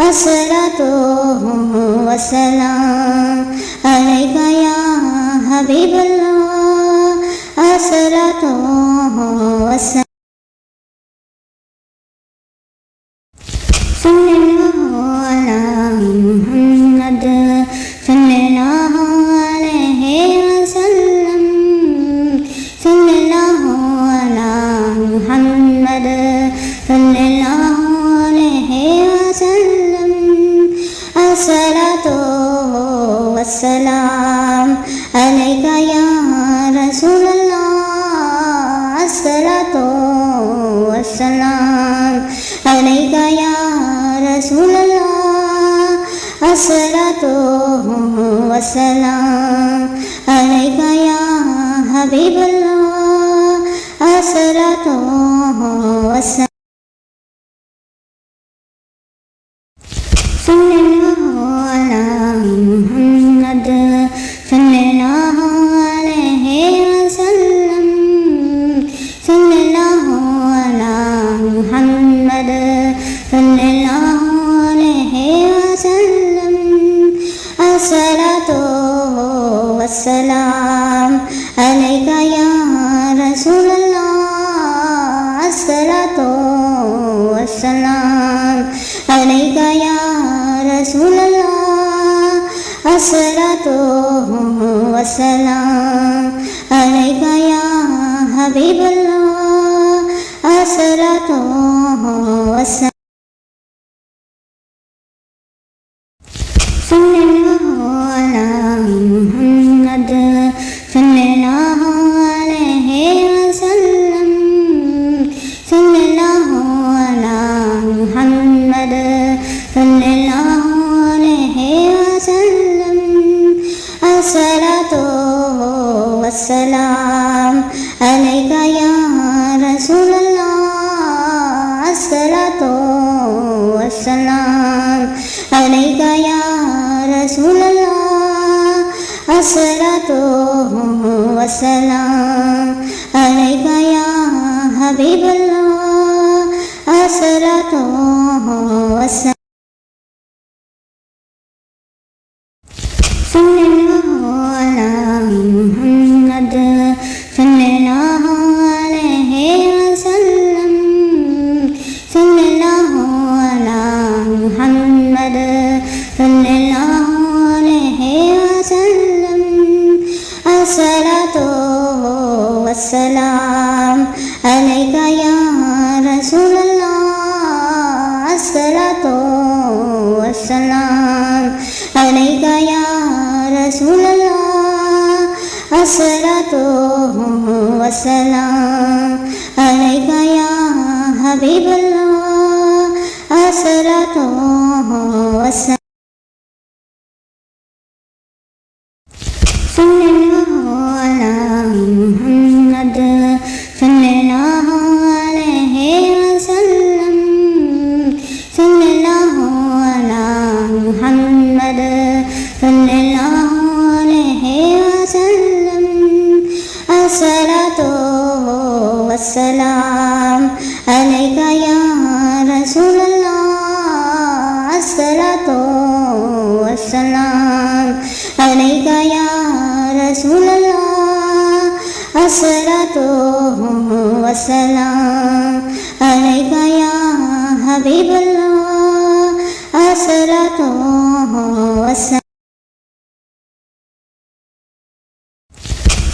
अस्सलातु वस्सलाम अलैका या हबीबल्लाह अस्सलातु वस्सलाम सल्लल्लाहु अला मुहम्मद सल्लल्लाहु अलैहि वसल्लम सल्लल्लाहु अला मुहम्मद सल्लल्लाहु अलैहि वसल्लम अस्सलातु वस्सलाम अलैका या रसूलल्लाह अस्सलातु वस्सलाम अलैका या रसूलल्लाह अस्सलातु वस्सलाम अलैका या हबीबल्लाह अस्सलातु वस्सलाम सल्लल्लाहु अला मुहम्मद सल्लल्लाहु अलैहि वसल्लम सल्लल्लाहु अला मुहम्मद सल्लल्लाहु अलैहि वसल्लम अस्सलातु वस्सलाम अलैका या रसूलल्लाह अस्सलातु वस्सलाम अलैका या रसूलल्लाह अस्सलातु वस्सलाम अलैका या हबीबल्लाह अस्सलातु वस्सलाम सल्लल्लाहु अला मुहम्मद सल्लल्लाहु अलैहि वसल्लम सल्लल्लाहु अला मुहम्मद सल्लल्लाहु अलैहि वसल्लम अस्सलातु वस्सलाम अलैका या रसूलल्लाह अस्सलातु वस्सलाम अलैका या रसूलल्लाह अस्सलातु वस्सलाम अलैका या हबीबल्लाह अस्सलातु वस्सलाम सल्लल्लाहु अला मुहम्मद सल्लल्लाहु अलैहि वसल्लम सल्लल्लाहु अला मुहम्मद सल्लल्लाहु अलैहि वसल्लम अस्सलातु वस्सलाम अलैका या रसूलल्लाह अस्सलातु वस्सलाम अलैका या रसूलल्लाह अस्सलातु वस्सलाम अलैका या हबीबल्लाह अस्सलातु वस्सलाम सल्लल्लाहु अला मुहम्मद सल्लल्लाहु अलैहि वसल्लम सल्लल्लाहु अला मुहम्मद सल्लल्लाहु अलैहि वसल्लम अस्सलातु वस्सलाम अलैका या रसूलल्लाह अस्सलातु वस्सलाम अलैका या रसूलल्लाह अस्सलातु वस्सलाम अलैका या हबीबल्लाह अस्सलातु वस्सलाम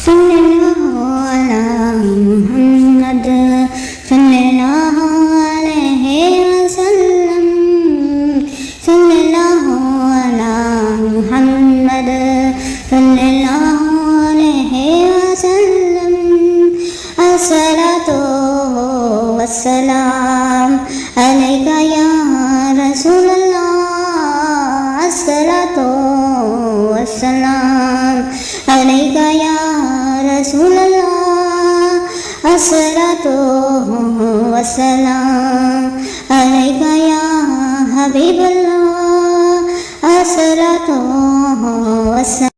सल्लल्लाहु अला मुहम्मद सल्लल्लाहु अलैहि वसल्लम सल्लल्लाहु अला मुहम्मद सल्लल्लाहु अलैहि वसल्लम अस्सलातु वस्सलाम अलैका या रसूलल्लाह अस्सलातु वस्सलाम अलैका या रसूलल्लाह अस्सलातु वस्सलाम अलैका या हबीबल्लाह अस्सलातु वस्सलाम